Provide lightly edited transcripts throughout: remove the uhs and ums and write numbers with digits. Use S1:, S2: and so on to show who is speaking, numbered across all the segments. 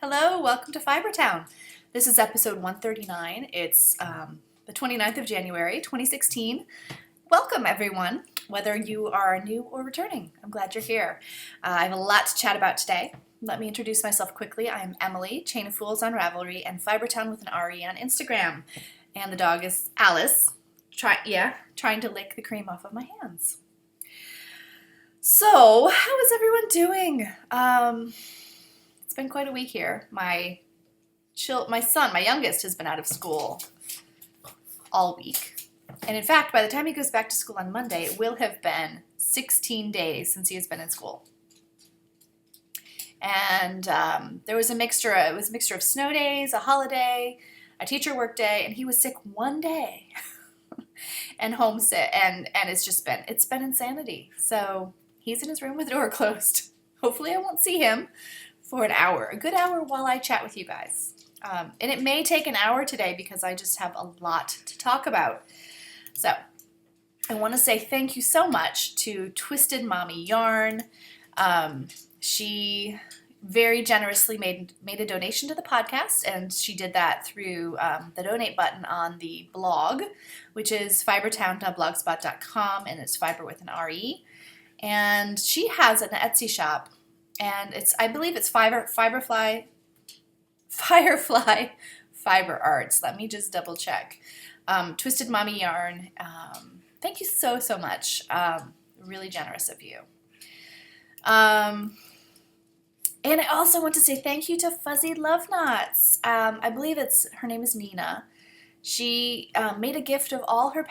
S1: Hello, welcome to Fibertown. This is episode 139. It's the 29th of January, 2016. Welcome, everyone, whether you are new or returning. I'm glad you're here. I have a lot to chat about today. Let me introduce myself quickly. I am Emily, Chain of Fools on Ravelry, and Fibertown with an R-E on Instagram. And the dog is Alice, trying to lick the cream off of my hands. So, how is everyone doing? It's been quite a week here. My son, my youngest, has been out of school all week. And in fact, by the time he goes back to school on Monday, it will have been 16 days since he has been in school. And it was a mixture of snow days, a holiday, a teacher work day, and he was sick one day and homesick, and it's been insanity. So he's in his room with the door closed. Hopefully I won't see him for a good hour while I chat with you guys. And it may take an hour today because I just have a lot to talk about. So I want to say thank you so much to Twisted Mommy Yarn. She very generously made a donation to the podcast, and she did that through the donate button on the blog, which is fibertown.blogspot.com, and it's fiber with an R-E. And she has an Etsy shop, and I believe it's Firefly Fiber Arts. Let me just double check. Twisted Mommy Yarn. Thank you so much. Really generous of you. And I also want to say thank you to Fuzzy Love Knots. I believe her name is Nina. She made a gift of all her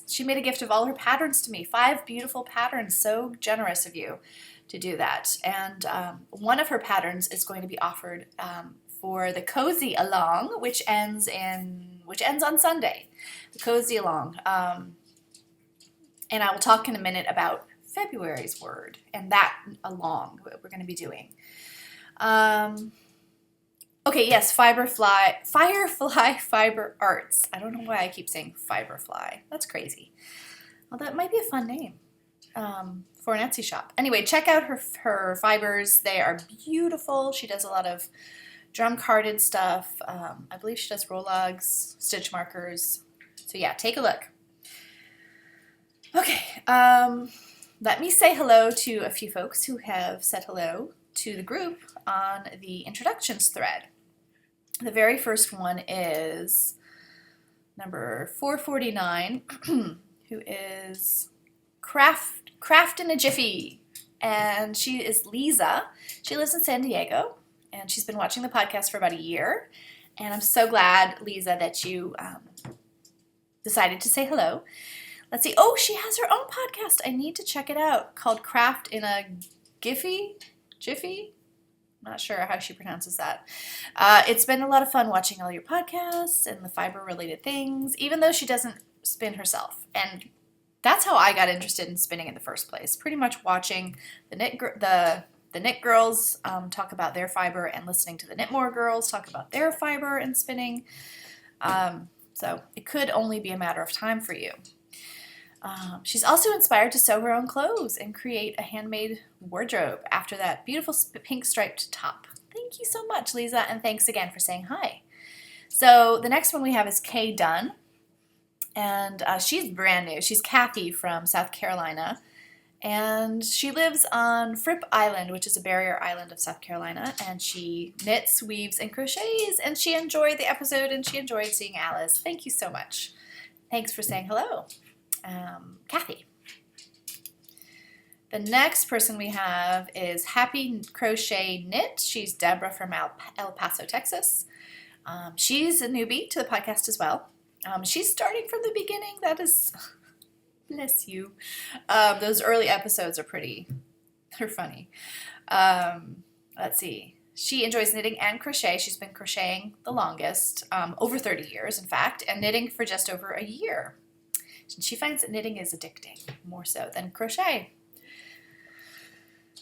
S1: she made a gift of all her patterns to me. 5 beautiful patterns. So generous of you to do that. And one of her patterns is going to be offered for the Cozy Along, which ends on Sunday. The Cozy Along. And I will talk in a minute about February's word and that along what we're going to be doing. Okay, yes, Firefly Fiber Arts. I don't know why I keep saying Fiberfly. That's crazy. Well, that might be a fun name for an Etsy shop. Anyway, check out her fibers. They are beautiful. She does a lot of drum carded stuff. I believe she does roll-logs, stitch markers. So yeah, take a look. Okay, let me say hello to a few folks who have said hello to the group on the introductions thread. The very first one is number 449, who is Craft in a Jiffy, and she is Lisa. She lives in San Diego, and she's been watching the podcast for about a year, and I'm so glad, Lisa, that you decided to say hello. Let's see. Oh, she has her own podcast. I need to check it out, called Craft in a Jiffy? Not sure how she pronounces that. It's been a lot of fun watching all your podcasts and the fiber-related things, even though she doesn't spin herself. And that's how I got interested in spinning in the first place. Pretty much watching the Knit Girls talk about their fiber and listening to the Knitmore Girls talk about their fiber and spinning. So it could only be a matter of time for you. She's also inspired to sew her own clothes and create a handmade wardrobe after that beautiful pink striped top. Thank you so much, Lisa, and thanks again for saying hi. So the next one we have is Kay Dunn, and she's brand new. She's Kathy from South Carolina, and she lives on Fripp Island, which is a barrier island of South Carolina, and she knits, weaves, and crochets, and she enjoyed the episode, and she enjoyed seeing Alice. Thank you so much. Thanks for saying hello. Kathy. The next person we have is Happy Crochet Knit. She's Deborah from El Paso, Texas. She's a newbie to the podcast as well. She's starting from the beginning. That is, bless you. Those early episodes they're funny. Let's see. She enjoys knitting and crochet. She's been crocheting the longest, over 30 years, in fact, and knitting for just over a year. She finds that knitting is addicting, more so than crochet.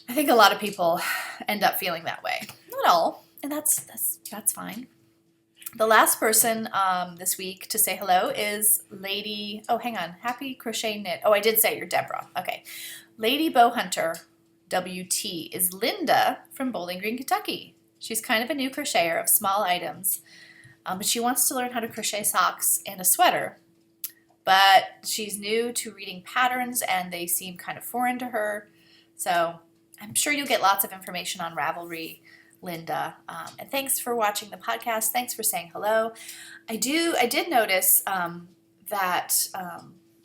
S1: I think a lot of people end up feeling that way. Not all, and that's fine. The last person this week to say hello is Lady, Happy Crochet Knit. Oh, I did say you're Deborah. Okay. Lady Bowhunter WT is Linda from Bowling Green, Kentucky. She's kind of a new crocheter of small items, but she wants to learn how to crochet socks and a sweater. But she's new to reading patterns and they seem kind of foreign to her. So I'm sure you'll get lots of information on Ravelry, Linda. And thanks for watching the podcast. Thanks for saying hello. I did notice that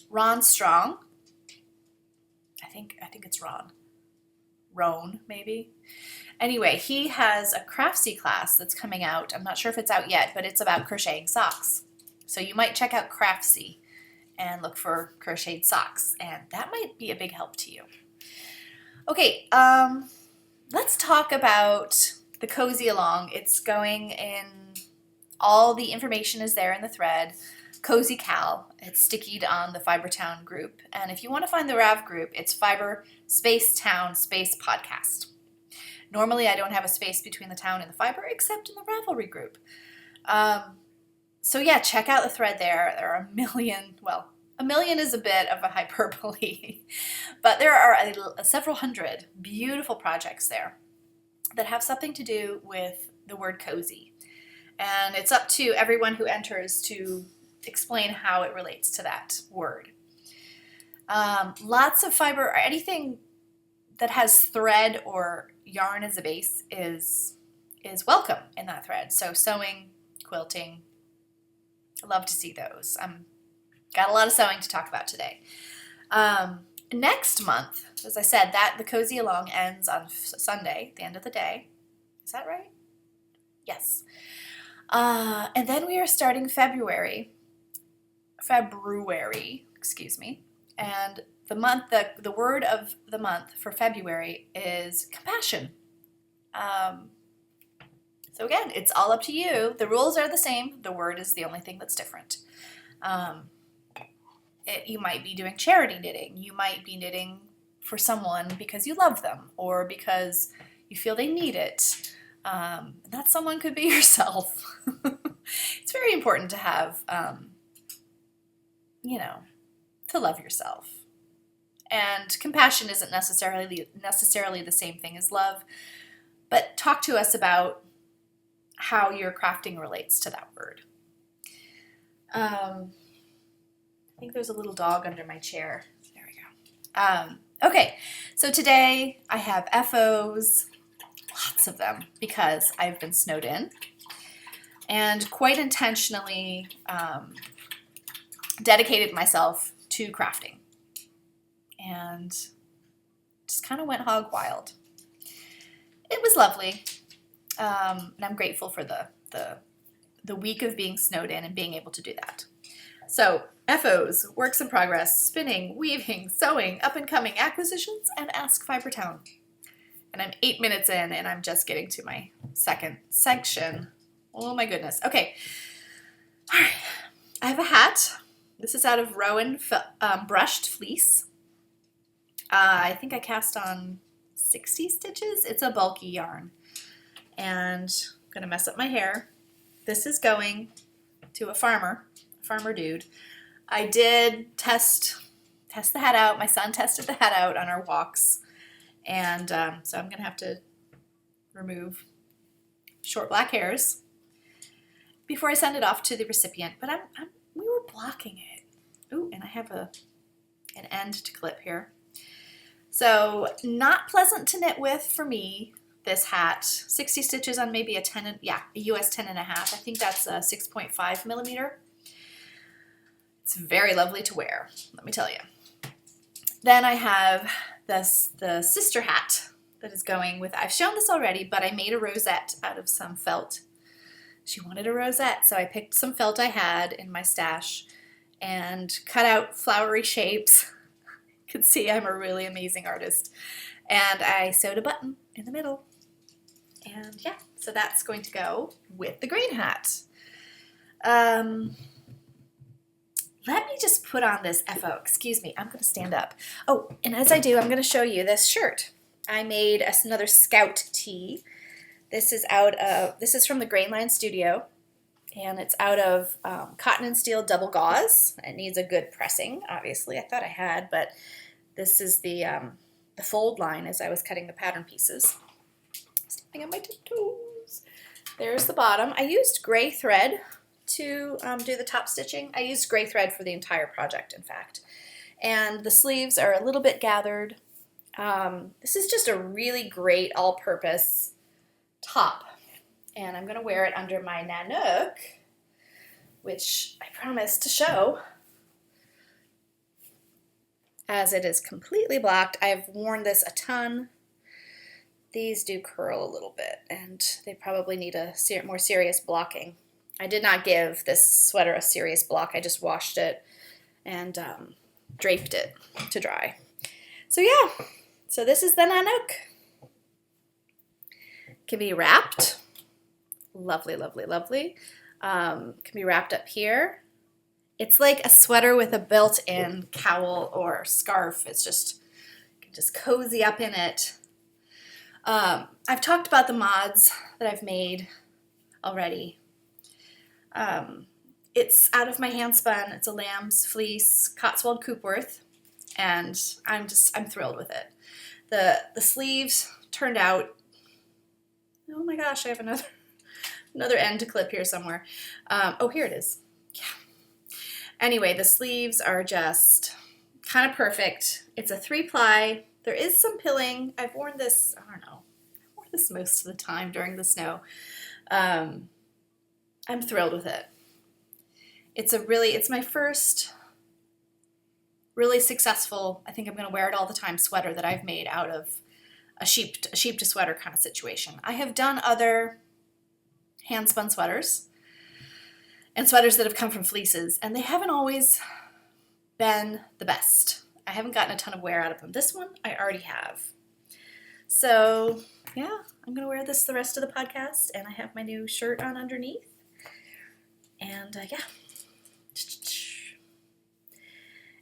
S1: Ron Strong, I think it's Roan maybe. Anyway, he has a Craftsy class that's coming out. I'm not sure if it's out yet, but it's about crocheting socks. So you might check out Craftsy and look for crocheted socks, and that might be a big help to you. Okay, let's talk about the Cozy Along. It's going in, all the information is there in the thread. Cozy Cal, it's stickied on the Fibertown group, and if you want to find the Rav group, it's Fiber Space Town Space Podcast. Normally I don't have a space between the town and the Fiber, except in the Ravelry group. So yeah, check out the thread there. There are a million is a bit of a hyperbole, but there are several hundred beautiful projects there that have something to do with the word cozy. And it's up to everyone who enters to explain how it relates to that word. Lots of fiber, or anything that has thread or yarn as a base is welcome in that thread. So sewing, quilting, I love to see those. Got a lot of sewing to talk about today. Next month, as I said, the Cozy Along ends on Sunday, the end of the day. Is that right? Yes. And then we are starting February, excuse me. And the word of the month for February is compassion. So again, it's all up to you. The rules are the same. The word is the only thing that's different. You might be doing charity knitting. You might be knitting for someone because you love them or because you feel they need it. That someone could be yourself. It's very important to have, to love yourself. And compassion isn't necessarily the same thing as love, but talk to us about how your crafting relates to that word. I think there's a little dog under my chair. There we go. Okay, so today I have FOs, lots of them, because I've been snowed in, and quite intentionally dedicated myself to crafting, and just kind of went hog wild. It was lovely, and I'm grateful for the week of being snowed in and being able to do that. So, FOs, works in progress, spinning, weaving, sewing, up and coming, acquisitions, and Ask Fibertown. And I'm 8 minutes in, and I'm just getting to my second section. Oh my goodness. Okay. All right. I have a hat. This is out of Rowan brushed fleece. I think I cast on 60 stitches. It's a bulky yarn. And I'm going to mess up my hair. This is going to a farmer dude. I did test the hat out. My son tested the hat out on our walks. And so I'm going to have to remove short black hairs before I send it off to the recipient. But we were blocking it. Ooh, and I have an end to clip here. So not pleasant to knit with for me, this hat. 60 stitches on maybe a US 10 and a half. I think that's a 6.5 millimeter. It's very lovely to wear, let me tell you. Then I have the sister hat that is going with, I've shown this already, but I made a rosette out of some felt. She wanted a rosette, so I picked some felt I had in my stash and cut out flowery shapes. You can see I'm a really amazing artist. And I sewed a button in the middle. And yeah, so that's going to go with the green hat. Let me just put on this FO. Excuse me, I'm going to stand up. Oh, and as I do, I'm going to show you this shirt. I made another Scout tee. This is from the Grainline Studio, and it's out of cotton and steel double gauze. It needs a good pressing, obviously. I thought I had, but this is the fold line as I was cutting the pattern pieces. Stepping on my tiptoes. there's the bottom. I used gray thread to do the top stitching. I used gray thread for the entire project, in fact. And the sleeves are a little bit gathered. This is just a really great all-purpose top. And I'm going to wear it under my Nanook, which I promised to show, as it is completely blocked. I've worn this a ton. These do curl a little bit, and they probably need a more serious blocking. I did not give this sweater a serious block. I just washed it and draped it to dry. So yeah, so this is the Nanook. Can be wrapped. Lovely, lovely, lovely. Can be wrapped up here. It's like a sweater with a built-in cowl or scarf. It's just, you can just cozy up in it. I've talked about the mods that I've made already. It's out of my hand spun. It's a lamb's fleece Cotswold Coopworth, and I'm thrilled with it. The sleeves turned out, oh my gosh, I have another end to clip here somewhere. Oh, here it is. Yeah. Anyway, the sleeves are just kind of perfect. It's a 3-ply. There is some pilling. I've worn this, I don't know, I wore this most of the time during the snow. I'm thrilled with it. It's my first really successful, I think I'm going to wear it all the time, sweater that I've made out of a sheep to sweater kind of situation. I have done other hand spun sweaters and sweaters that have come from fleeces, and they haven't always been the best. I haven't gotten a ton of wear out of them. This one I already have. So yeah, I'm gonna wear this the rest of the podcast, and I have my new shirt on underneath. And yeah.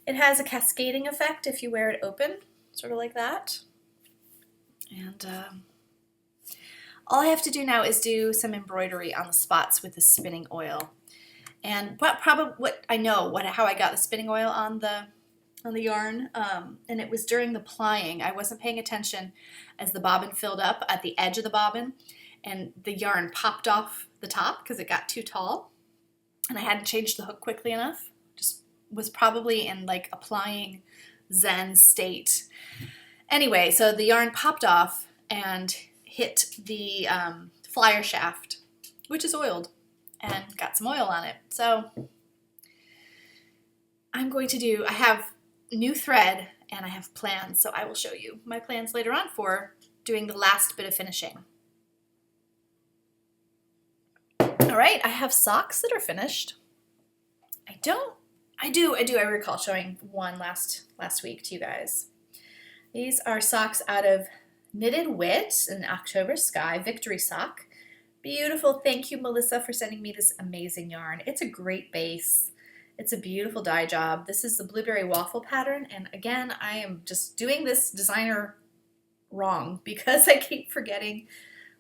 S1: It has a cascading effect if you wear it open, sort of like that. And all I have to do now is do some embroidery on the spots with the spinning oil. And how I got the spinning oil on the yarn, and it was during the plying. I wasn't paying attention as the bobbin filled up at the edge of the bobbin, and the yarn popped off the top because it got too tall, and I hadn't changed the hook quickly enough. Just was probably in like a plying zen state. Anyway, so the yarn popped off and hit the flyer shaft, which is oiled, and got some oil on it. So I have new thread and I have plans, so I will show you my plans later on for doing the last bit of finishing. All right, I have socks that are finished. I recall showing one last week to you guys. These are socks out of Knitted Wit, an October Sky Victory sock. Beautiful. Thank you, Melissa, for sending me this amazing yarn. It's a great base. It's a beautiful dye job. This is the Blueberry Waffle pattern, and again, I am just doing this designer wrong because I keep forgetting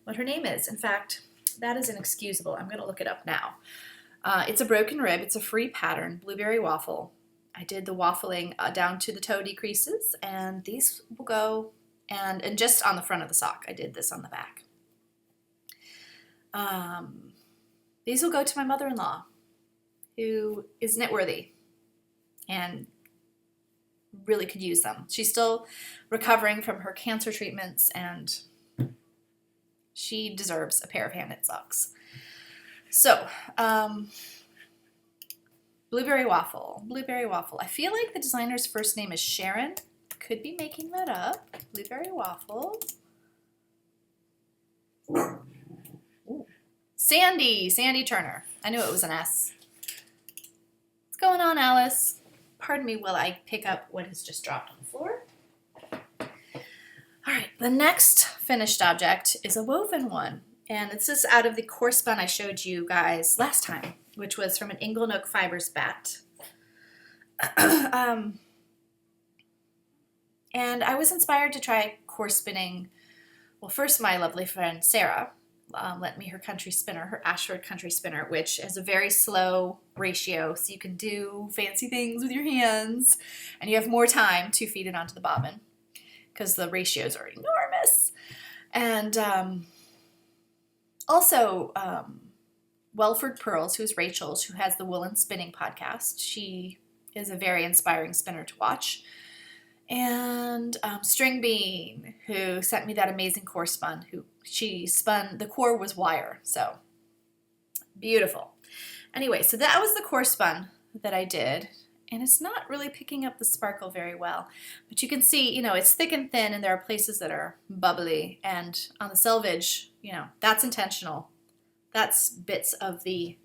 S1: what her name is. In fact, that is inexcusable. I'm going to look it up now. It's a broken rib. It's a free pattern, Blueberry Waffle. I did the waffling down to the toe decreases, and these will go, and just on the front of the sock. I did this on the back. These will go to my mother-in-law, who is knitworthy and really could use them. She's still recovering from her cancer treatments, and she deserves a pair of hand knit socks. So, Blueberry Waffle. I feel like the designer's first name is Sharon. Could be making that up. Blueberry Waffle. Ooh. Sandy Turner. I knew it was an S. What's going on, Alice? Pardon me while I pick up what has just dropped on the floor. All right, the next finished object is a woven one. And this is out of the core spun I showed you guys last time, which was from an Inglenook Fibers bat. And I was inspired to try core spinning. Well, first my lovely friend Sarah lent me her country spinner, her Ashford country spinner, which is a very slow ratio, so you can do fancy things with your hands, and you have more time to feed it onto the bobbin because the ratios are enormous. And Also, Welford Pearls, who's Rachel's, who has the Woolen Spinning podcast. She is a very inspiring spinner to watch. And String Bean, who sent me that amazing core spun, she spun, the core was wire, so beautiful. Anyway, so that was the core spun that I did, and it's not really picking up the sparkle very well. But you can see, it's thick and thin, and there are places that are bubbly, and on the selvage, that's intentional. That's bits of the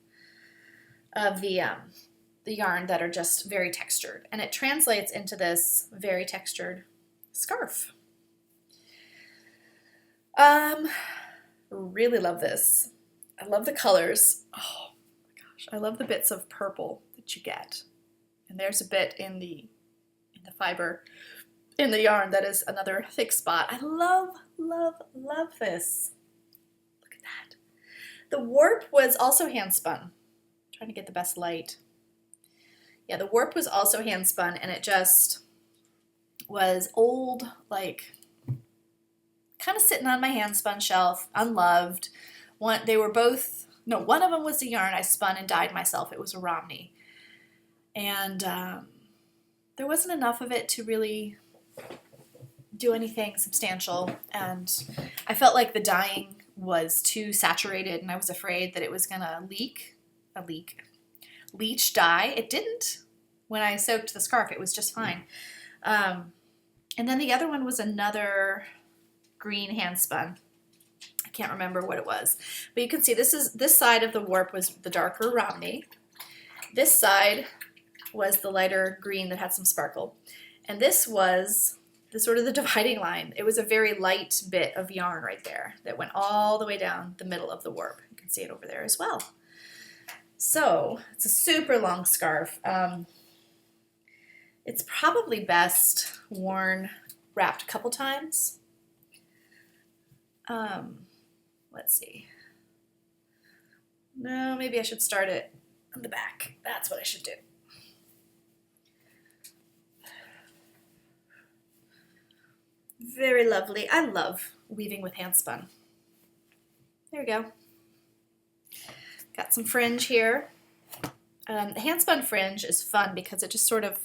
S1: yarn that are just very textured, and it translates into this very textured scarf. Really love this. I love the colors. Oh my gosh, I love the bits of purple that you get, and there's a bit in the fiber in the yarn that is another thick spot. I love this. Look at that. The warp was also hand spun. I'm trying to get the best light. Yeah, the warp was also hand spun, and it just was old, like kind of sitting on my hand spun shelf, unloved. One of them was the yarn I spun and dyed myself. It was a Romney. And there wasn't enough of it to really do anything substantial. And I felt like the dyeing was too saturated, and I was afraid that it was going to leach dye. It didn't. When I soaked the scarf, it was just fine. And then the other one was another green hand spun. I can't remember what it was, but you can see this side of the warp was the darker Romney. This side was the lighter green that had some sparkle, and this was the sort of the dividing line. It was a very light bit of yarn right there that went all the way down the middle of the warp. You can see it over there as well. So it's a super long scarf. It's probably best worn wrapped a couple times. Let's see. No, maybe I should start it on the back. That's what I should do. Very lovely. I love weaving with hand spun. There we go. Got some fringe here. The hand spun fringe is fun because it just sort of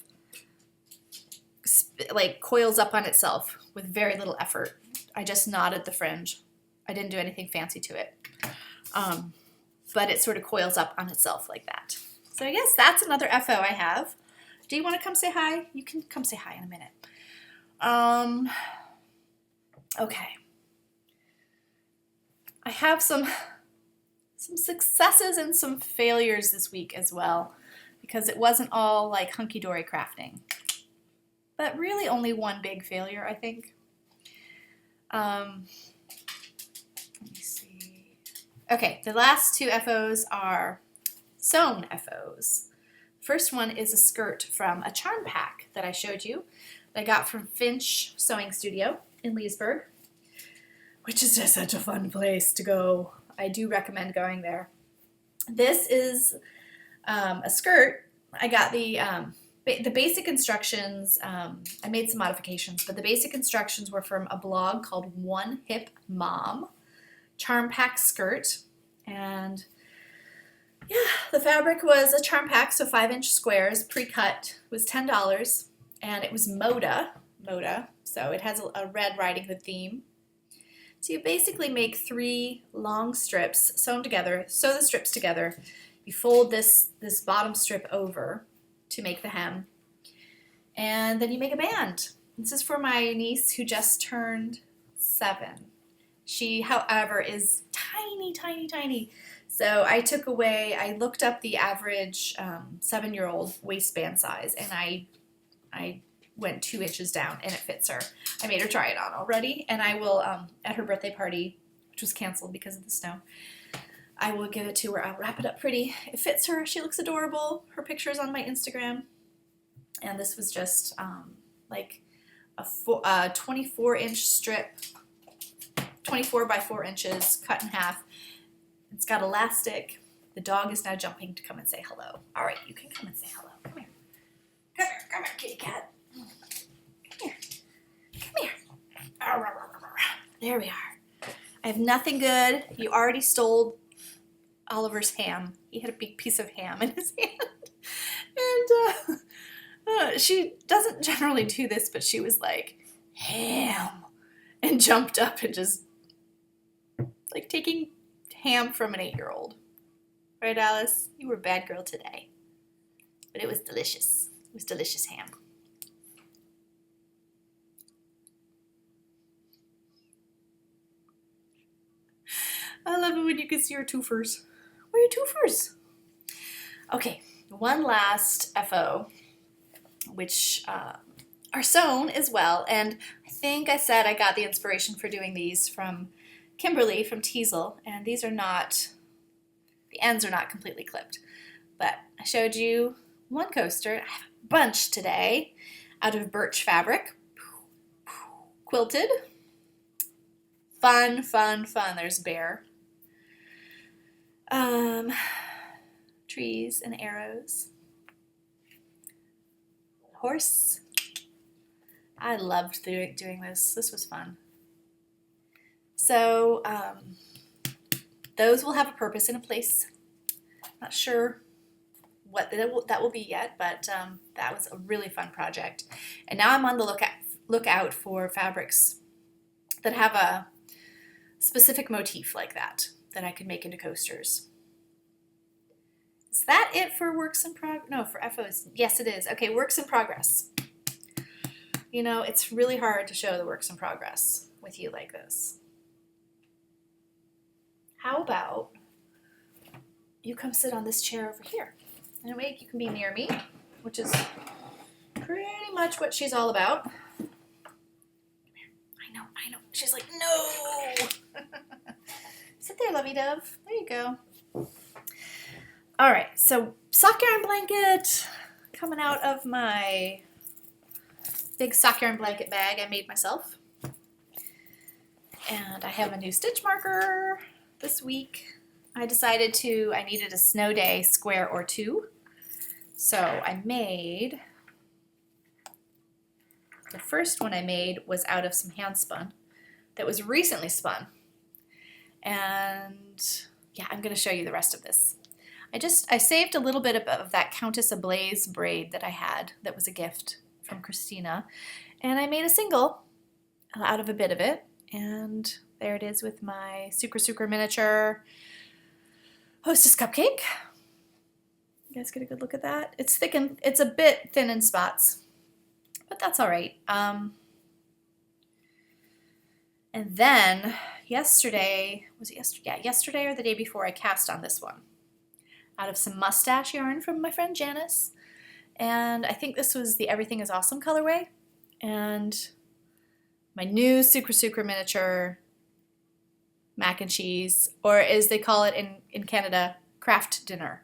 S1: like coils up on itself with very little effort. I just knotted the fringe. I didn't do anything fancy to it. But it sort of coils up on itself like that. So I guess that's another FO I have. Do you want to come say hi? You can come say hi in a minute. Okay. I have some successes and some failures this week as well, because it wasn't all like hunky-dory crafting. But really only one big failure, I think. Let me see. Okay, the last two FOs are sewn FOs. First one is a skirt from a charm pack that I showed you that I got from Finch Sewing Studio in Leesburg, which is just such a fun place to go. I do recommend going there. This is a skirt. I got the basic instructions. I made some modifications, but the basic instructions were from a blog called One Hip Mom, charm pack skirt. And yeah, the fabric was a charm pack, so 5-inch squares, pre-cut, was $10, and it was Moda, so it has a Red Riding Hood theme. So you basically make 3 long strips sewn together, sew the strips together, you fold this bottom strip over to make the hem, and then you make a band. This is for my niece who just turned 7. She, however, is tiny, tiny, tiny. So I looked up the average 7-year-old waistband size, and I went 2 inches down, and it fits her. I made her try it on already, and I will, at her birthday party, which was canceled because of the snow, I will give it to her. I'll wrap it up pretty. It fits her. She looks adorable. Her picture is on my Instagram, and this was just like a 24-inch strip, 24 by 4 inches, cut in half. It's got elastic. The dog is now jumping to come and say hello. All right, you can come and say hello. Come here. Come here, kitty cat. Come here. There we are. I have nothing good. You already stole Oliver's ham. He had a big piece of ham in his hand. And she doesn't generally do this, but she was like, ham, and jumped up and just, like, taking ham from an 8-year-old. Right, Alice? You were a bad girl today. But it was delicious. It was delicious ham. I love it when you can see your twofers. Where are your twofers? Okay, one last FO, which are sewn as well. And I think I said I got the inspiration for doing these from Kimberly from Teasel. And these are not, the ends are not completely clipped. But I showed you one coaster. I have a bunch today out of birch fabric, quilted. Fun, fun, fun. There's a bear. Trees and arrows. Horse. I loved doing this. This was fun. So those will have a purpose and a place. Not sure what that will be yet, but that was a really fun project. And now I'm on the lookout for fabrics that have a specific motif like that I could make into coasters. Is that it for works in progress? No, for FOs. Yes, it is. Okay, works in progress. You know, it's really hard to show the works in progress with you like this. How about you come sit on this chair over here? Anyway, you can be near me, which is pretty much what she's all about. Come here. I know. She's like, no! Sit there, lovey dove. There you go. All right, so sock yarn blanket coming out of my big sock yarn blanket bag I made myself. And I have a new stitch marker this week. I decided I needed a snow day square or two. So I made, the first one I made was out of some hand spun that was recently spun. And yeah, I'm going to show you the rest of this. I saved a little bit of that Countess Ablaze braid that I had that was a gift from Christina. And I made a single out of a bit of it. And there it is with my Sucre miniature Hostess cupcake. You guys get a good look at that. It's thick and it's a bit thin in spots, but that's all right. And then yesterday, was it yesterday? Yeah, yesterday or the day before, I cast on this one out of some mustache yarn from my friend Janice. And I think this was the Everything is Awesome colorway. And my new Sucre miniature mac and cheese, or as they call it in Canada, craft dinner.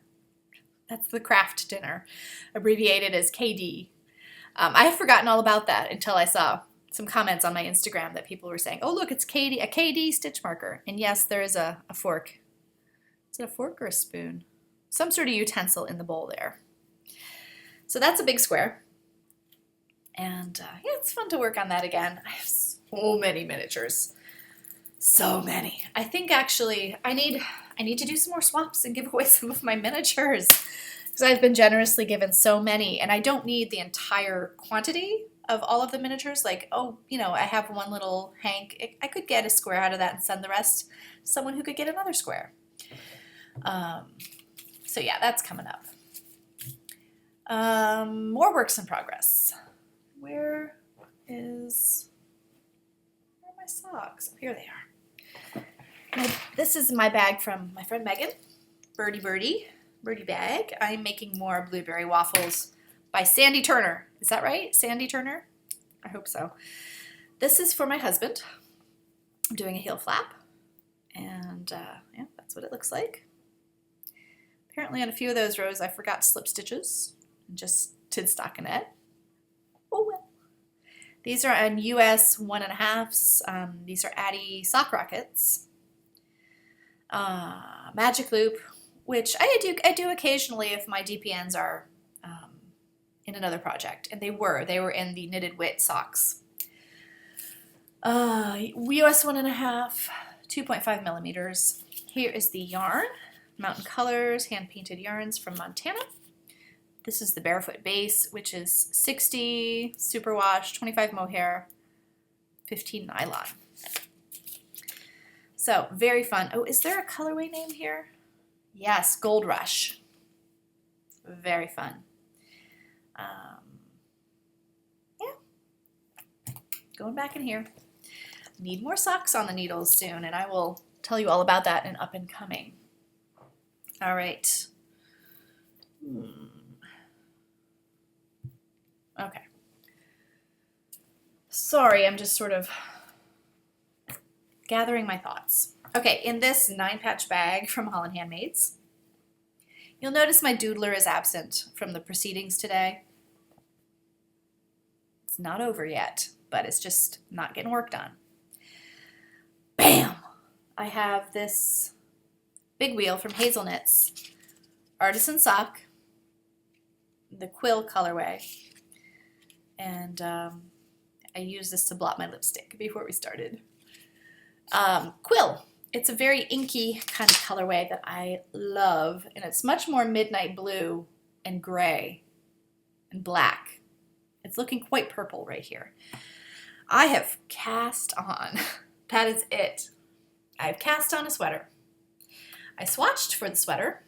S1: That's the craft dinner, abbreviated as KD. I had forgotten all about that until I saw some comments on my Instagram that people were saying, oh, look, it's KD, a KD stitch marker. And yes, there is a fork. Is it a fork or a spoon? Some sort of utensil in the bowl there. So that's a big square. And yeah, it's fun to work on that again. I have so many miniatures. So many. I think actually I need to do some more swaps and give away some of my miniatures because I've been generously given so many, and I don't need the entire quantity of all of the miniatures. Like, oh, you know, I have one little hank. I could get a square out of that and send the rest to someone who could get another square. So yeah, that's coming up. More works in progress. Where are my socks? Oh, here they are. This is my bag from my friend Megan, Birdie bag. I'm making more blueberry waffles by Sandy Turner. Is that right? Sandy Turner? I hope so. This is for my husband. I'm doing a heel flap. And yeah, that's what it looks like. Apparently on a few of those rows I forgot to slip stitches and just did stockinette. Oh well. These are on US 1.5s. These are Addy sock rockets. Magic loop, which I do occasionally if my DPNs are in another project, and they were in the Knitted Wit socks. US 1.5 2.5 millimeters. Here is the yarn, Mountain Colors, hand-painted yarns from Montana. This is the Barefoot base, which is 60 superwash, 25 mohair, 15 nylon. So very fun. Oh, is there a colorway name here? Yes, Gold Rush. Very fun. Yeah, going back in here. Need more socks on the needles soon, and I will tell you all about that in Up and Coming. All right. Okay. Sorry, I'm just sort of gathering my thoughts. Okay, in this 9-patch bag from Holland Handmaids, you'll notice my doodler is absent from the proceedings today. It's not over yet, but it's just not getting work done. Bam! I have this big wheel from Hazelknits, Artisan Sock, the quill colorway, and I used this to blot my lipstick before we started. Quill. It's a very inky kind of colorway that I love, and it's much more midnight blue and gray and black. It's looking quite purple right here. I have cast on. That is it. I've cast on a sweater. I swatched for the sweater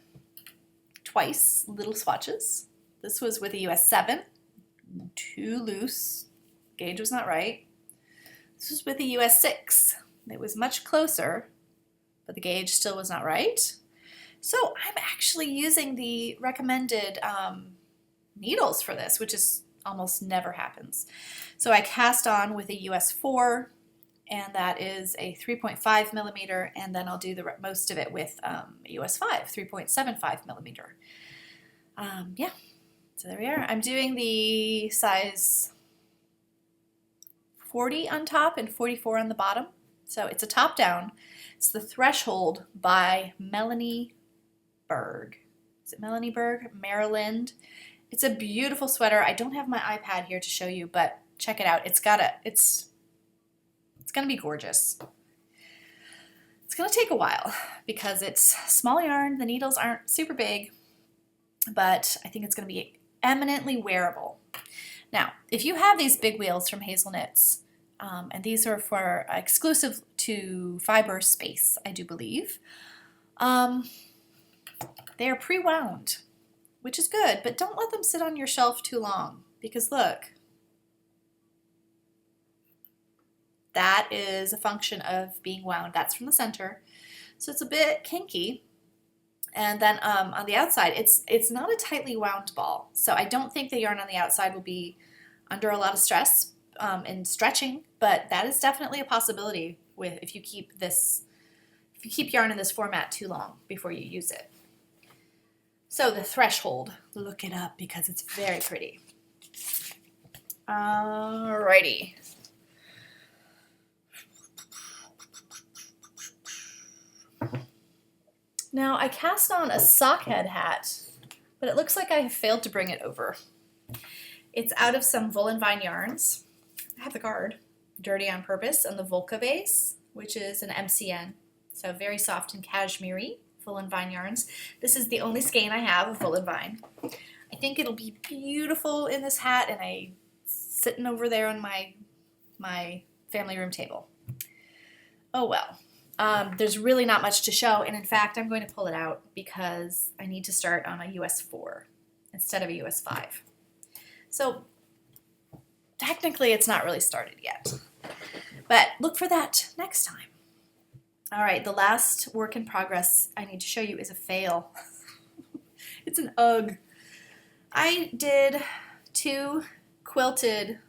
S1: twice, little swatches. This was with a US 7, too loose, gauge was not right. This was with a US 6. It was much closer, but the gauge still was not right. So I'm actually using the recommended needles for this, which is almost never happens. So I cast on with a US 4, and that is a 3.5 millimeter, and then I'll do the most of it with a US 5, 3.75 millimeter. Yeah, so there we are. I'm doing the size 40 on top and 44 on the bottom. So it's a top down. It's the Threshold by Melanie Berg. Is it Melanie Berg? Maryland. It's a beautiful sweater. I don't have my iPad here to show you, but check it out. It's gonna be gorgeous. It's gonna take a while because it's small yarn. The needles aren't super big, but I think it's gonna be eminently wearable. Now, if you have these big wheels from Hazelknits, and these are for exclusive to Fiber Space, I do believe, they are pre-wound, which is good, but don't let them sit on your shelf too long because look, that is a function of being wound. That's from the center, so it's a bit kinky. And then on the outside, it's not a tightly wound ball, so I don't think the yarn on the outside will be under a lot of stress in stretching, but that is definitely a possibility if you keep yarn in this format too long before you use it. So the Threshold, look it up because it's very pretty. Alrighty. Now I cast on a sockhead hat, but it looks like I have failed to bring it over. It's out of some Wool and Vine yarns. I have the card, Dirty on Purpose, and the Volca base, which is an MCN, so very soft and cashmere Wool and Vine yarns. This is the only skein I have of Wool and Vine. I think it'll be beautiful in this hat, and I sitting over there on my family room table. Oh well. There's really not much to show, and in fact, I'm going to pull it out because I need to start on a US 4 instead of a US 5. So technically, it's not really started yet, but look for that next time. All right, the last work in progress I need to show you is a fail. It's an UGG. I did 2 quilted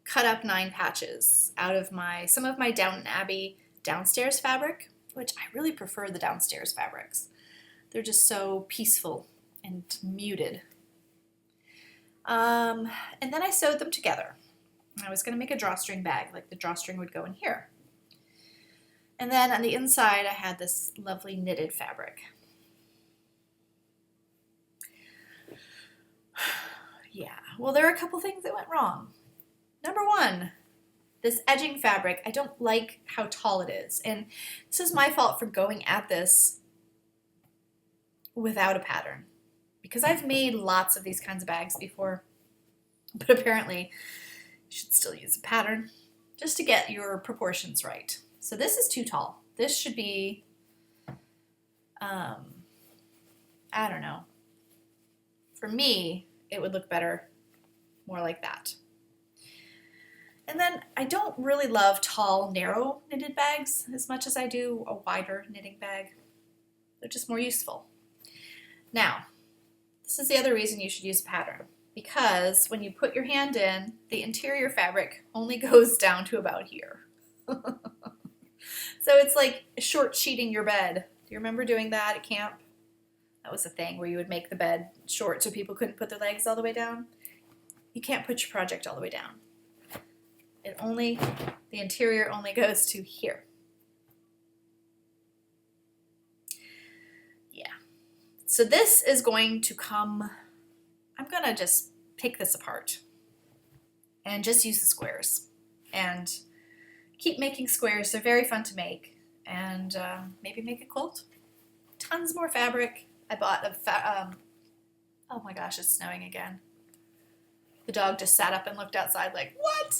S1: cut up 9 patches out of some of my Downton Abbey downstairs fabric, which I really prefer the downstairs fabrics. They're just so peaceful and muted. And then I sewed them together. I was going to make a drawstring bag, like the drawstring would go in here. And then on the inside, I had this lovely knitted fabric. Yeah, well, there are a couple things that went wrong. Number one, this edging fabric, I don't like how tall it is. And this is my fault for going at this without a pattern, because I've made lots of these kinds of bags before, but apparently you should still use a pattern just to get your proportions right. So this is too tall. This should be, I don't know. For me, it would look better more like that. And then I don't really love tall, narrow knitted bags as much as I do a wider knitting bag. They're just more useful. Now, this is the other reason you should use a pattern, because when you put your hand in, the interior fabric only goes down to about here. So it's like short sheeting your bed. Do you remember doing that at camp? That was a thing where you would make the bed short so people couldn't put their legs all the way down. You can't put your project all the way down. The interior only goes to here. Yeah. So this is going to come, I'm gonna just pick this apart and just use the squares and keep making squares. They're very fun to make, and maybe make a quilt. Tons more fabric. I bought oh my gosh, it's snowing again. The dog just sat up and looked outside like, what?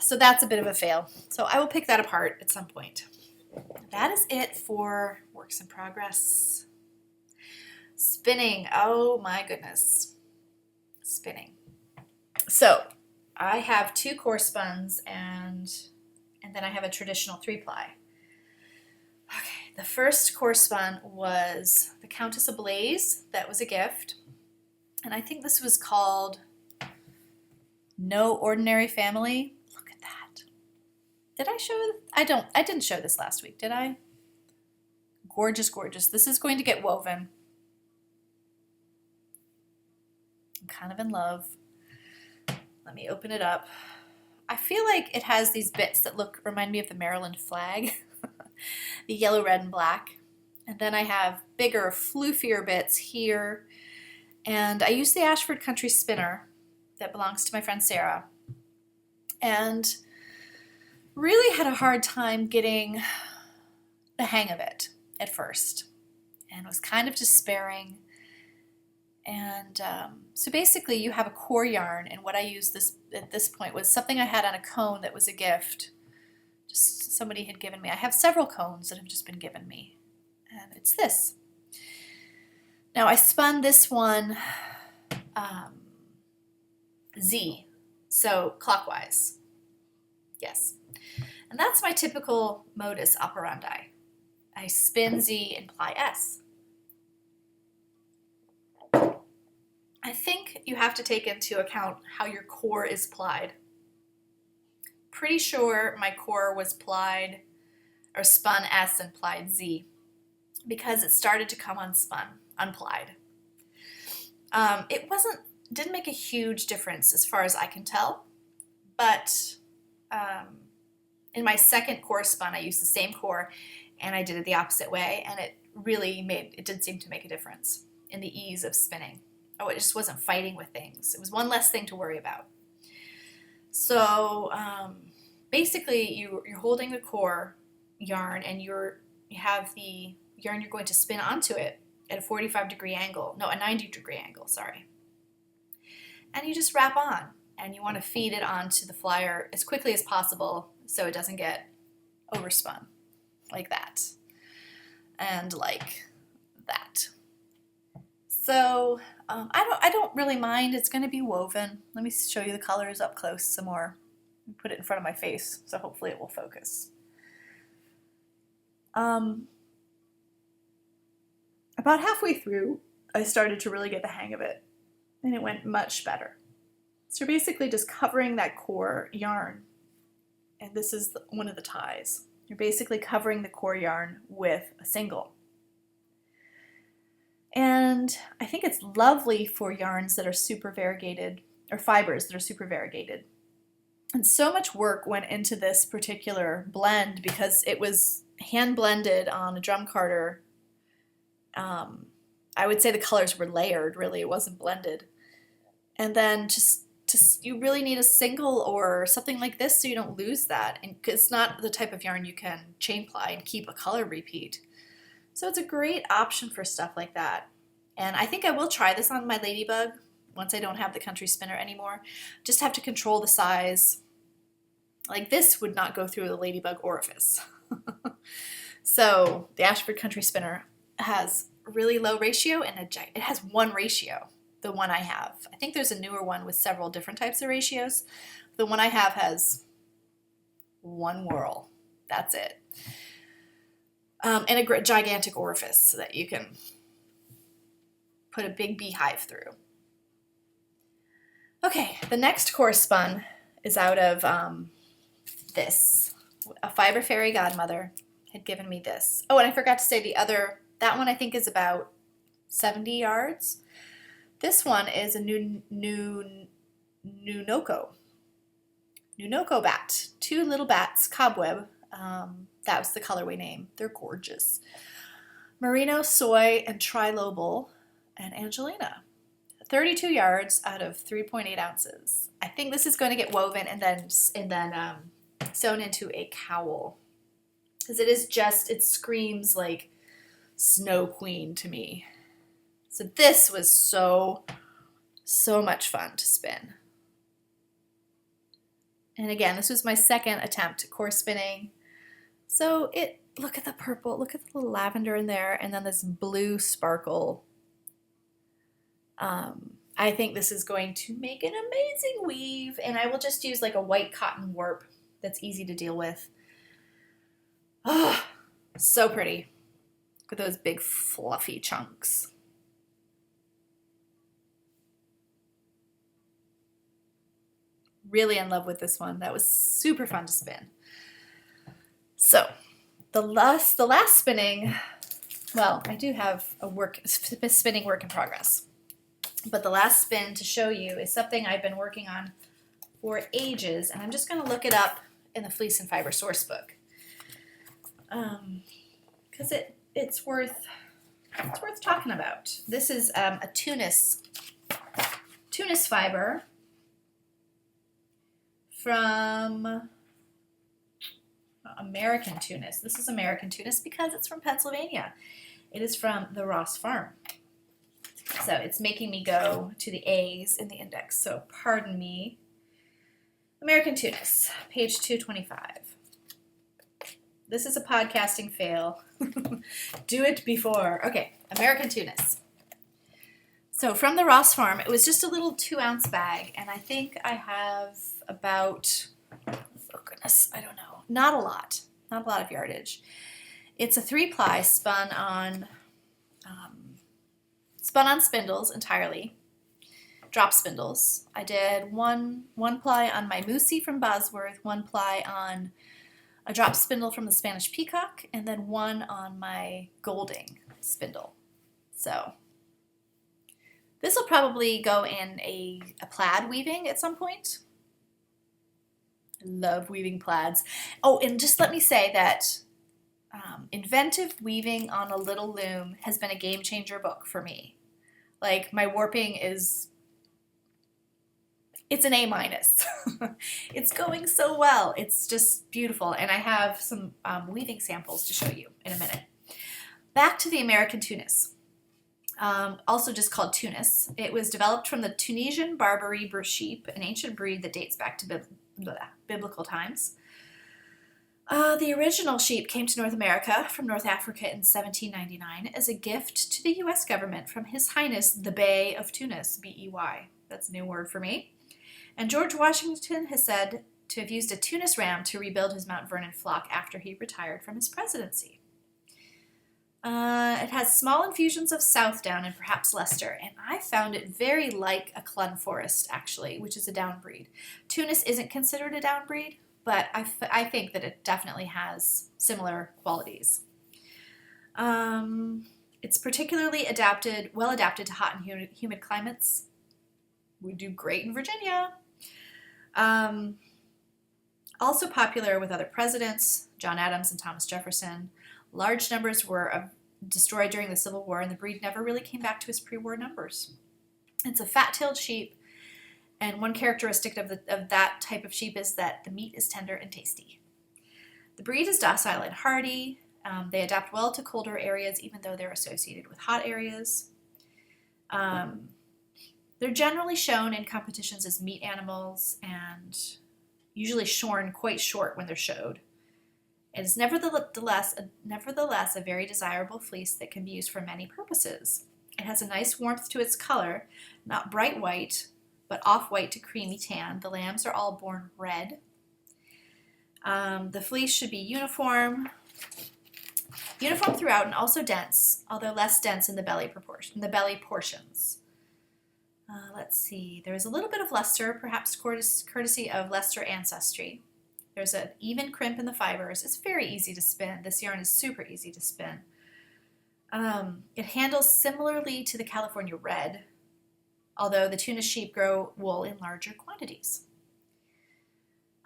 S1: So that's a bit of a fail. So I will pick that apart at some point. That is it for works in progress. Spinning, oh my goodness. Spinning. So I have 2 core spuns and then I have a traditional 3-ply. Okay, the first core spun was the Countess Ablaze. That was a gift. And I think this was called No Ordinary Family. Look at that. Did I show it? I didn't show this last week, did I? Gorgeous, gorgeous. This is going to get woven. I'm kind of in love. Let me open it up. I feel like it has these bits that remind me of the Maryland flag. The yellow, red, and black. And then I have bigger, floofier bits here. And I use the Ashford Country Spinner that belongs to my friend Sarah. And really had a hard time getting the hang of it at first. And was kind of despairing. And so basically you have a core yarn, and what I used at this point was something I had on a cone that was a gift. Just somebody had given me. I have several cones that have just been given me, and it's this. Now I spun this one Z, so clockwise. Yes. And that's my typical modus operandi. I spin Z and ply S. I think you have to take into account how your core is plied. Pretty sure my core was plied, or spun S and plied Z, because it started to come unplied. It didn't make a huge difference as far as I can tell, but in my second core spun, I used the same core, and I did it the opposite way, and it did seem to make a difference in the ease of spinning. Oh, it just wasn't fighting with things. It was one less thing to worry about. So basically, you're holding the core yarn, and you have the yarn you're going to spin onto it at a 45-degree angle. No, a 90-degree angle, sorry. And you just wrap on, and you want to feed it onto the flyer as quickly as possible so it doesn't get overspun like that and like that. So I don't really mind. It's going to be woven. Let me show you the colors up close some more. Put it in front of my face, so hopefully it will focus. About halfway through, I started to really get the hang of it, and it went much better. So you're basically just covering that core yarn, and this is one of the ties. You're basically covering the core yarn with a single. And I think it's lovely for yarns that are super variegated, or fibers that are super variegated. And so much work went into this particular blend because it was hand blended on a drum carder. I would say the colors were layered, really. It wasn't blended. And then just you really need a single or something like this so you don't lose that. And it's not the type of yarn you can chain ply and keep a color repeat. So it's a great option for stuff like that. And I think I will try this on my Ladybug once I don't have the country spinner anymore. Just have to control the size. Like this would not go through the Ladybug orifice. So the Ashford country spinner has a really low ratio and it has one ratio, the one I have. I think there's a newer one with several different types of ratios. The one I have has one whirl. That's it. And a gigantic orifice so that you can put a big beehive through. Okay, the next course spun is out of this. A Fiber Fairy Godmother had given me this. Oh, and I forgot to say that one I think is about 70 yards. This one is a Nunoko bat. 2 little bats, cobweb. That was the colorway name. They're gorgeous. Merino, soy, and trilobal, and Angelina. 32 yards out of 3.8 ounces. I think this is going to get woven and then sewn into a cowl. Because it screams like Snow Queen to me. So this was so much fun to spin. And again, this was my second attempt at course spinning. So look at the purple, look at the little lavender in there, and then this blue sparkle. I think this is going to make an amazing weave, and I will just use like a white cotton warp that's easy to deal with. Oh, so pretty. Look at those big fluffy chunks. Really in love with this one. That was super fun to spin. So the last spinning, well, I do have a spinning work in progress. But the last spin to show you is something I've been working on for ages, and I'm just going to look it up in the Fleece and Fiber source book. Because it's worth talking about. This is a Tunis fiber from American Tunis. This is American Tunis because it's from Pennsylvania. It is from the Ross Farm. So it's making me go to the A's in the index. So pardon me. American Tunis, page 225. This is a podcasting fail. Do it before. Okay, American Tunis. So from the Ross Farm, it was just a little 2-ounce bag, and I think I have about, oh goodness, I don't know, not a lot of yardage. It's a 3-ply spun on spindles entirely, drop spindles. I did one ply on my Moosey from Bosworth, 1 ply on a drop spindle from the Spanish Peacock, and then 1 on my Golding spindle. So this will probably go in a plaid weaving at some point. I love weaving plaids. Oh, and just let me say that Inventive Weaving on a Little Loom has been a game changer book for me. Like, my warping it's an A-. It's going so well. It's just beautiful. And I have some weaving samples to show you in a minute. Back to the American Tunis. Also just called Tunis. It was developed from the Tunisian Barbary sheep, an ancient breed that dates back to biblical times. The original sheep came to North America from North Africa in 1799 as a gift to the U.S. government from His Highness the Bey of Tunis, B-E-Y. That's a new word for me. And George Washington has said to have used a Tunis ram to rebuild his Mount Vernon flock after he retired from his presidency. It has small infusions of Southdown and perhaps Leicester, and I found it very like a Clun Forest, actually, which is a down breed. Tunis isn't considered a down breed, but I think that it definitely has similar qualities. It's particularly well adapted to hot and humid climates. We do great in Virginia. Also popular with other presidents, John Adams and Thomas Jefferson. Large numbers were destroyed during the Civil War, and the breed never really came back to its pre-war numbers. It's a fat-tailed sheep, And one characteristic of that type of sheep is that the meat is tender and tasty. The breed is docile and hardy. They adapt well to colder areas, even though they're associated with hot areas. They're generally shown in competitions as meat animals and usually shorn quite short when they're showed. It is nevertheless a very desirable fleece that can be used for many purposes. It has a nice warmth to its color, not bright white, but off-white to creamy tan. The lambs are all born red. The fleece should be uniform throughout and also dense, although less dense in the belly portions. Let's see. There is a little bit of luster, perhaps courtesy of Leicester ancestry. There's an even crimp in the fibers. It's very easy to spin. This yarn is super easy to spin. It handles similarly to the California Red, although the Tunis sheep grow wool in larger quantities.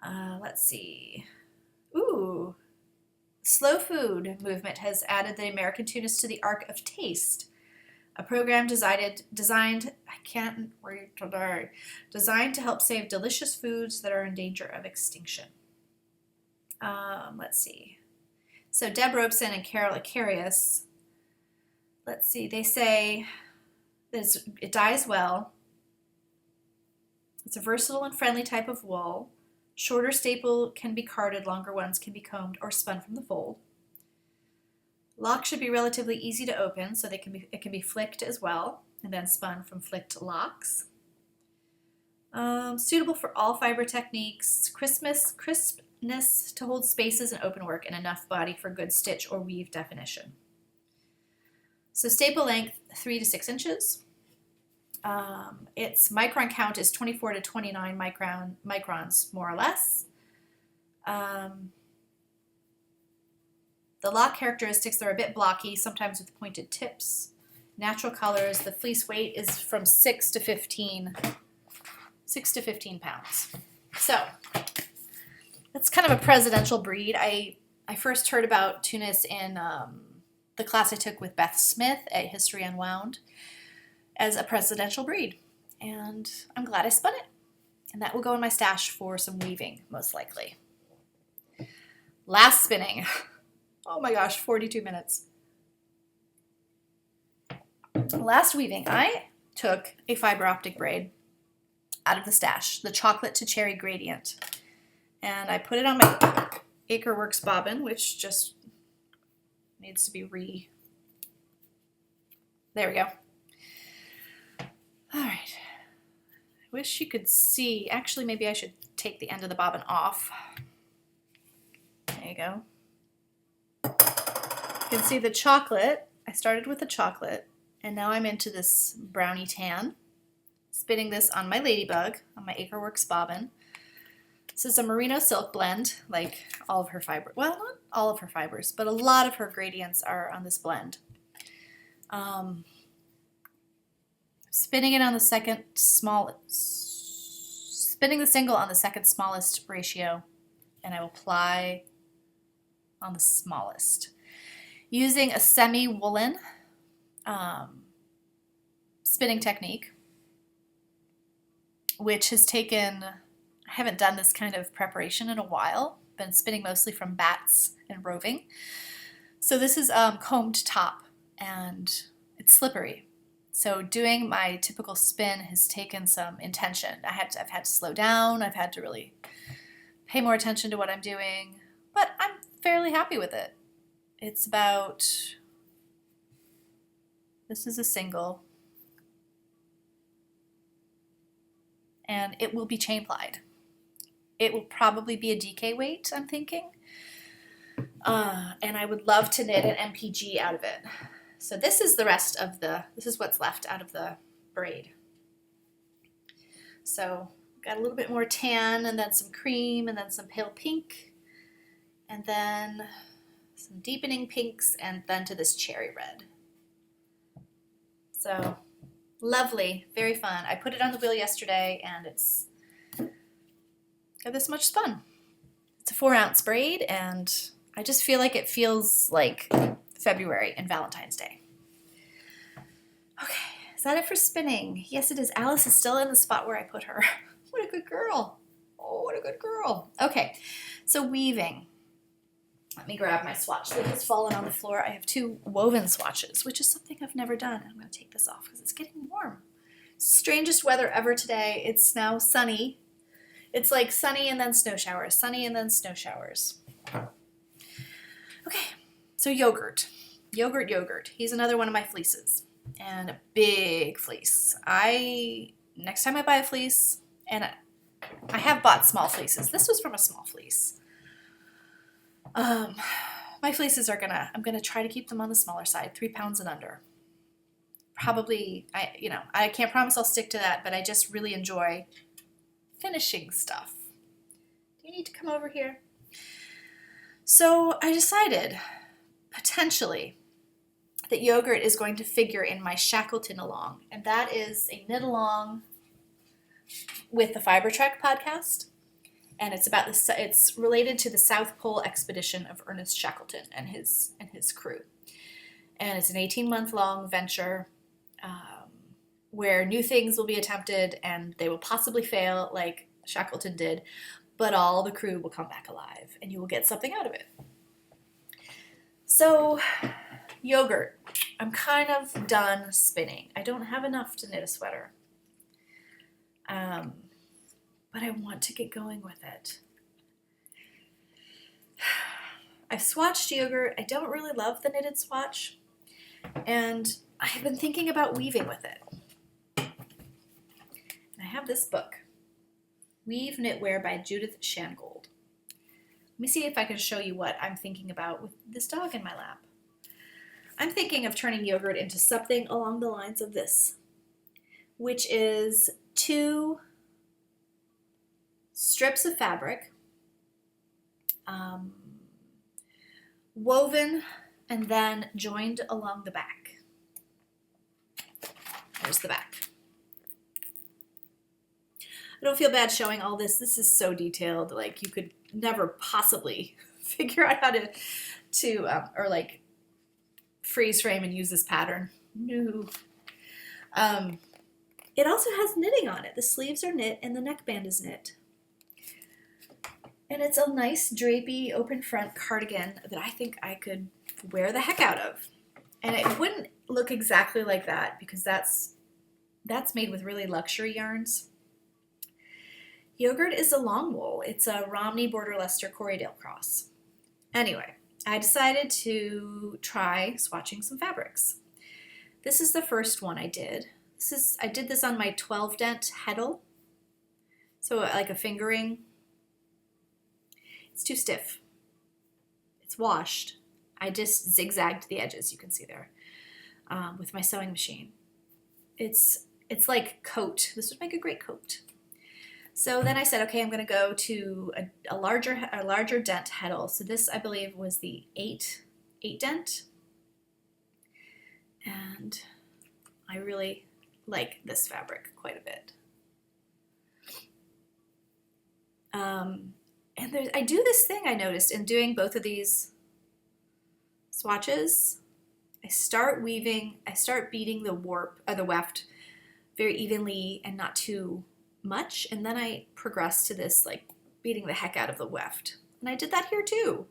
S1: Let's see. Ooh. Slow food movement has added the American Tunis to the Ark of Taste, a program designed to help save delicious foods that are in danger of extinction. Let's see. So Deb Robeson and Carol Icarius, let's see, they say that it dyes well. It's a versatile and friendly type of wool. Shorter staple can be carded, longer ones can be combed or spun from the fold. Locks should be relatively easy to open, so it can be flicked as well, and then spun from flicked locks. Suitable for all fiber techniques, crispness to hold spaces and open work, and enough body for good stitch or weave definition. So staple length 3 to 6 inches. Its micron count is 24 to 29 microns, more or less. The lock characteristics, they're a bit blocky, sometimes with pointed tips. Natural colors, the fleece weight is from 6 to 15 pounds. So that's kind of a presidential breed. I first heard about Tunis in the class I took with Beth Smith at History Unwound as a presidential breed, and I'm glad I spun it. And that will go in my stash for some weaving, most likely. Last spinning. Oh my gosh, 42 minutes. Last weaving, I took a fiber optic braid out of the stash, the chocolate to cherry gradient, and I put it on my Acreworks bobbin, which just needs to be there we go. All right. I wish you could see. Actually, maybe I should take the end of the bobbin off. There you go. You can see the chocolate. I started with the chocolate, and now I'm into this brownie tan. Spinning this on my ladybug, on my Acreworks bobbin. This is a merino silk blend, like all of her fibers. Well, not all of her fibers, but a lot of her gradients are on this blend. Spinning it on the spinning the single on the second smallest ratio, and I will ply on the smallest. Using a semi-woolen spinning technique, which has taken, I haven't done this kind of preparation in a while, been spinning mostly from bats and roving. So this is combed top, and it's slippery. So doing my typical spin has taken some intention. I've had to slow down. I've had to really pay more attention to what I'm doing, but I'm fairly happy with it. It's about, this is a single, and it will be chain plied. It will probably be a DK weight, I'm thinking, and I would love to knit an MPG out of it. So this is this is what's left out of the braid. So got a little bit more tan, and then some cream, and then some pale pink, and then some deepening pinks, and then to this cherry red. So lovely, very fun. I put it on the wheel yesterday, and it's got this much spun. It's a 4-ounce braid, and I just feel like it feels like February and Valentine's Day. Okay, Is that it for spinning? Yes, it is. Alice is still in the spot where I put her. What a good girl. Oh, what a good girl. Okay, so weaving. Let me grab my swatch that has fallen on the floor. I have 2 woven swatches, which is something I've never done. I'm going to take this off because it's getting warm. Strangest weather ever today. It's now sunny. It's like sunny and then snow showers, sunny and then snow showers. Okay, so yogurt. Yogurt. He's another one of my fleeces, and a big fleece. Next time I buy a fleece, and I have bought small fleeces. This was from a small fleece. My fleeces I'm gonna try to keep them on the smaller side, 3 pounds and under. Probably, I can't promise I'll stick to that, but I just really enjoy finishing stuff. Do you need to come over here? So I decided, potentially, that yogurt is going to figure in my Shackleton along, and that is a knit along with the Fiber Trek podcast, and it's related to the South Pole expedition of Ernest Shackleton and his crew, and it's an 18-month long venture where new things will be attempted and they will possibly fail like Shackleton did, but all the crew will come back alive and you will get something out of it. So, yogurt. I'm kind of done spinning. I don't have enough to knit a sweater. But I want to get going with it. I've swatched yogurt. I don't really love the knitted swatch. And I have been thinking about weaving with it. And I have this book, Weave Knitwear by Judith Shangold. Let me see if I can show you what I'm thinking about with this dog in my lap. I'm thinking of turning yogurt into something along the lines of this, which is 2 strips of fabric, woven and then joined along the back. There's the back. I don't feel bad showing all this. This is so detailed. Like, you could never possibly figure out how to or like freeze frame and use this pattern. No. It also has knitting on it. The sleeves are knit and the neckband is knit. And it's a nice drapey open front cardigan that I think I could wear the heck out of. And it wouldn't look exactly like that because that's made with really luxury yarns. Yogurt is a long wool. It's a Romney Border Leicester Corriedale cross. Anyway, I decided to try swatching some fabrics. This is the first one I did. I did this on my 12 dent heddle. So like a fingering. It's too stiff. It's washed. I just zigzagged the edges, you can see there, with my sewing machine. It's like coat. This would make a great coat. So then I said, okay, I'm going to go to a larger dent heddle. So this, I believe, was the 8 dent. And I really like this fabric quite a bit. And I do this thing I noticed in doing both of these swatches. I start beating the weft very evenly and not too much, and then I progress to this like beating the heck out of the weft. And I did that here too.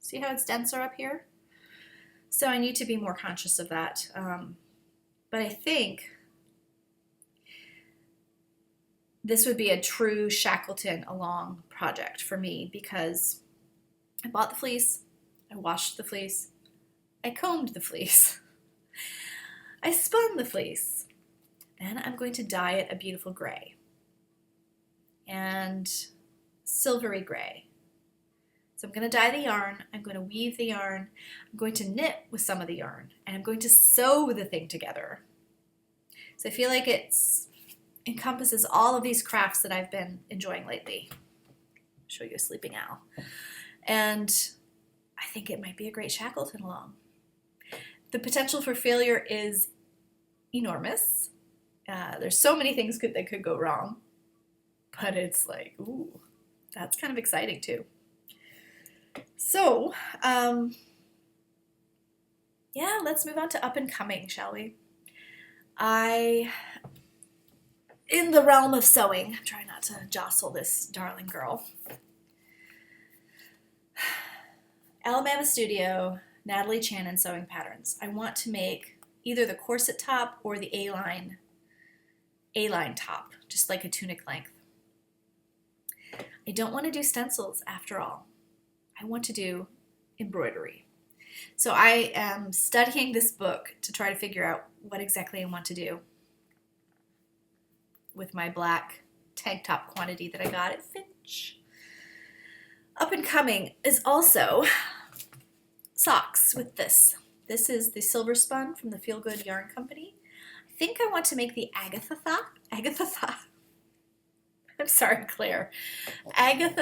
S1: See how its dents are up here? So I need to be more conscious of that. But I think this would be a true Shackleton along project for me because I bought the fleece, I washed the fleece, I combed the fleece, I spun the fleece, then I'm going to dye it a beautiful gray and silvery gray. So I'm going to dye the yarn, I'm going to weave the yarn, I'm going to knit with some of the yarn, and I'm going to sew the thing together. So I feel like it encompasses all of these crafts that I've been enjoying lately. I'll show you a sleeping owl. And I think it might be a great Shackleton along. The potential for failure is enormous. There's so many things that could go wrong, but it's like, ooh, that's kind of exciting too. So, yeah, let's move on to up and coming, shall we? In the realm of sewing, I'm trying not to jostle this darling girl. Alabama Studio, Natalie Channon Sewing Patterns. I want to make either the corset top or the A-line top, just like a tunic length. I don't want to do stencils after all. I want to do embroidery. So I am studying this book to try to figure out what exactly I want to do with my black tank top quantity that I got at Finch. Up and coming is also socks with this. This is the Silver Spun from the Feel Good Yarn Company. I think I want to make the Agatha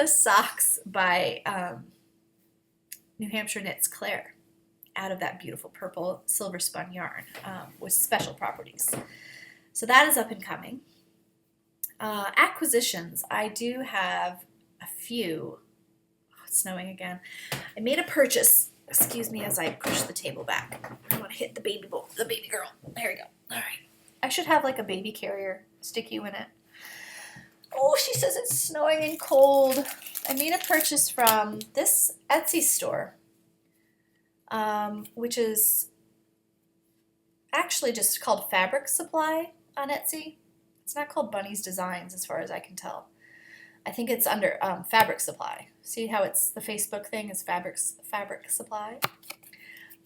S1: socks by New Hampshire Knits Claire out of that beautiful purple silver spun yarn with special properties. So that is up and coming. Acquisitions, I do have a few. Oh, it's snowing again. I made a purchase. Excuse me as I push the table back. I want to hit the baby girl. There we go. All right. I should have like a baby carrier. Stick you in it. Oh, she says it's snowing and cold. I made a purchase from this Etsy store, which is actually just called Fabric Supply on Etsy. It's not called Bunny's Designs as far as I can tell. I think it's under Fabric Supply. See how it's the Facebook thing is Fabric Supply?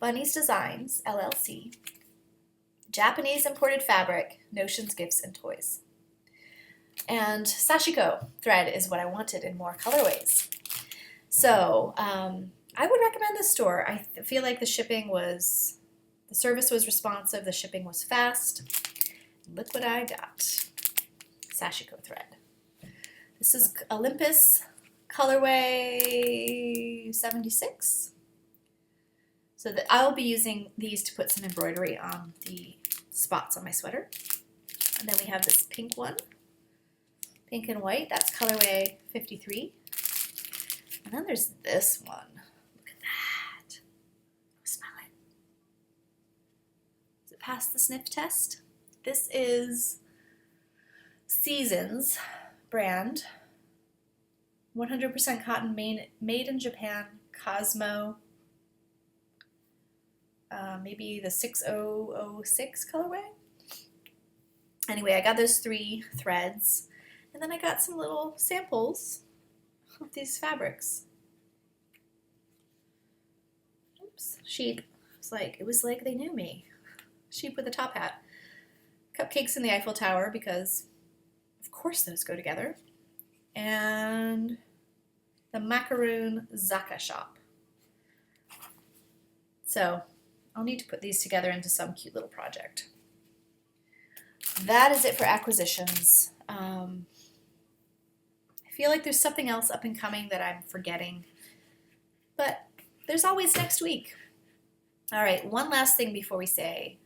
S1: Bunny's Designs, LLC. Japanese imported fabric, notions, gifts, and toys. And sashiko thread is what I wanted in more colorways. So I would recommend this store. I feel like the service was responsive, the shipping was fast. Look what I got. Sashiko thread. This is Olympus colorway 76. So that I'll be using these to put some embroidery on the spots on my sweater. And then we have this pink one. Pink and white, that's colorway 53. And then there's this one. Look at that. Smell it. Does it pass the sniff test? This is Seasons brand. 100% cotton made in Japan. Cosmo. Maybe the 6006 colorway. Anyway, I got those 3 threads. And then I got some little samples of these fabrics. Oops, sheep. It was like they knew me. Sheep with a top hat. Cupcakes in the Eiffel Tower because, of course, those go together. And the Macaroon Zaka shop. So I'll need to put these together into some cute little project. That is it for acquisitions. I feel like there's something else up and coming that I'm forgetting, but there's always next week. All right, one last thing before we say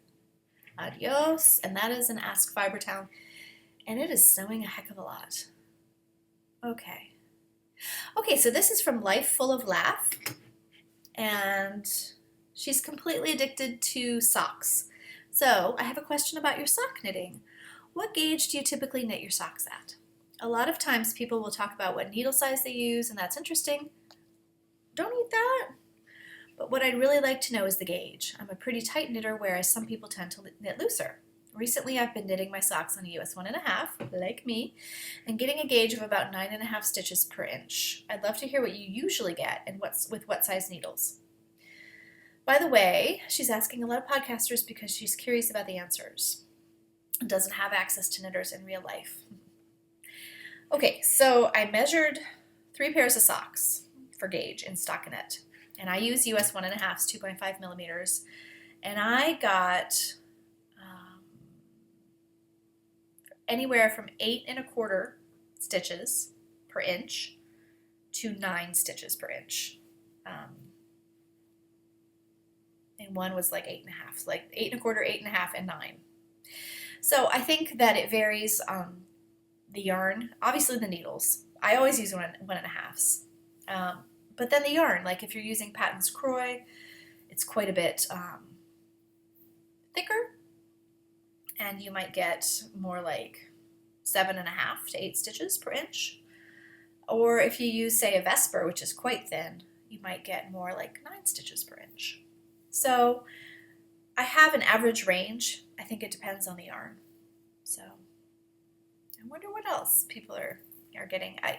S1: adios, and that is an Ask Fibertown, and it is snowing a heck of a lot. Okay, so this is from Life Full of Laugh, and she's completely addicted to socks. So I have a question about your sock knitting. What gauge do you typically knit your socks at? A lot of times people will talk about what needle size they use, and that's interesting. Don't eat that. But what I'd really like to know is the gauge. I'm a pretty tight knitter, whereas some people tend to knit looser. Recently, I've been knitting my socks on a US 1.5, like me, and getting a gauge of about 9.5 stitches per inch. I'd love to hear what you usually get and with what size needles. By the way, she's asking a lot of podcasters because she's curious about the answers and doesn't have access to knitters in real life. Okay, so I measured 3 pairs of socks for gauge in stockinette, and I use US 1.5s, 2.5 millimeters, and I got anywhere from 8.25 stitches per inch to 9 stitches per inch. And one was like 8.5, like 8.25, 8.5, and 9. So I think that it varies on the yarn, obviously the needles. I always use 1.5s. But then the yarn, like if you're using Patton's Croy, it's quite a bit thicker. and you might get more like 7.5 to 8 stitches per inch. Or if you use, say, a Vesper, which is quite thin, you might get more like 9 stitches per inch. So I have an average range. I think it depends on the yarn. So I wonder what else people are getting. I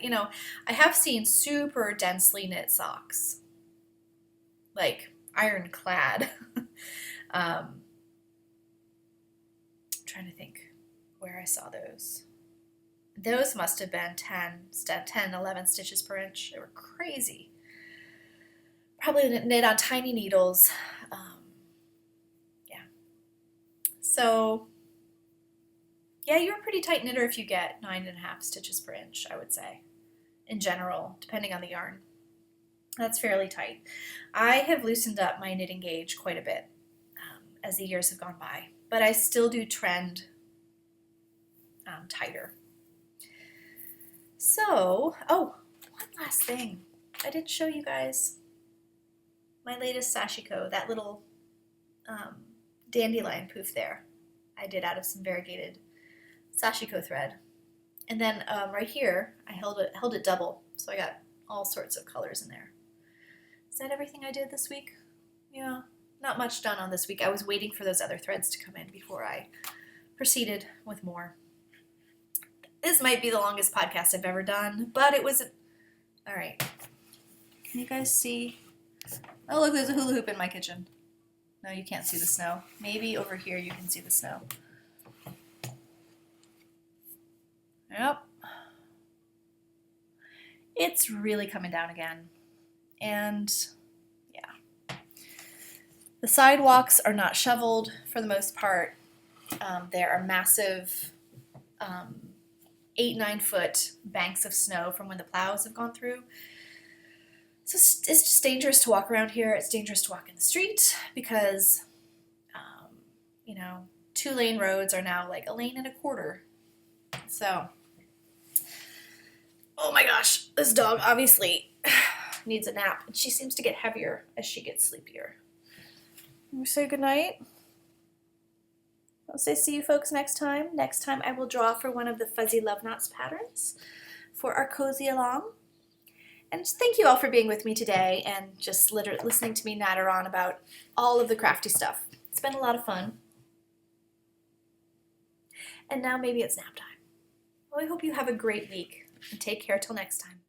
S1: have seen super densely knit socks, like ironclad. Trying to think where I saw those. Those must have been 10, 11 stitches per inch. They were crazy. Probably knit on tiny needles. Yeah. So, yeah, you're a pretty tight knitter if you get 9.5 stitches per inch, I would say, in general, depending on the yarn. That's fairly tight. I have loosened up my knitting gauge quite a bit as the years have gone by, but I still do trend tighter. So, oh, one last thing. I did show you guys my latest sashiko, that little dandelion poof there. I did out of some variegated sashiko thread. And then right here, I held it double, so I got all sorts of colors in there. Is that everything I did this week? Yeah, not much done on this week. I was waiting for those other threads to come in before I proceeded with more. This might be the longest podcast I've ever done, but it was... All right. Can you guys see? Oh, look, there's a hula hoop in my kitchen. No, you can't see the snow. Maybe over here you can see the snow. Yep. It's really coming down again. And yeah. The sidewalks are not shoveled for the most part. There are massive 8-9 foot banks of snow from when the plows have gone through. So it's just dangerous to walk around here. It's dangerous to walk in the street because, 2-lane roads are now like 1.25 lanes. So, oh my gosh, this dog obviously needs a nap. And she seems to get heavier as she gets sleepier. We say goodnight. I'll say see you folks next time. Next time I will draw for one of the Fuzzy Love Knots patterns for our Cozy Along. And just thank you all for being with me today and just listening to me natter on about all of the crafty stuff. It's been a lot of fun. And now maybe it's nap time. Well, I hope you have a great week and take care till next time.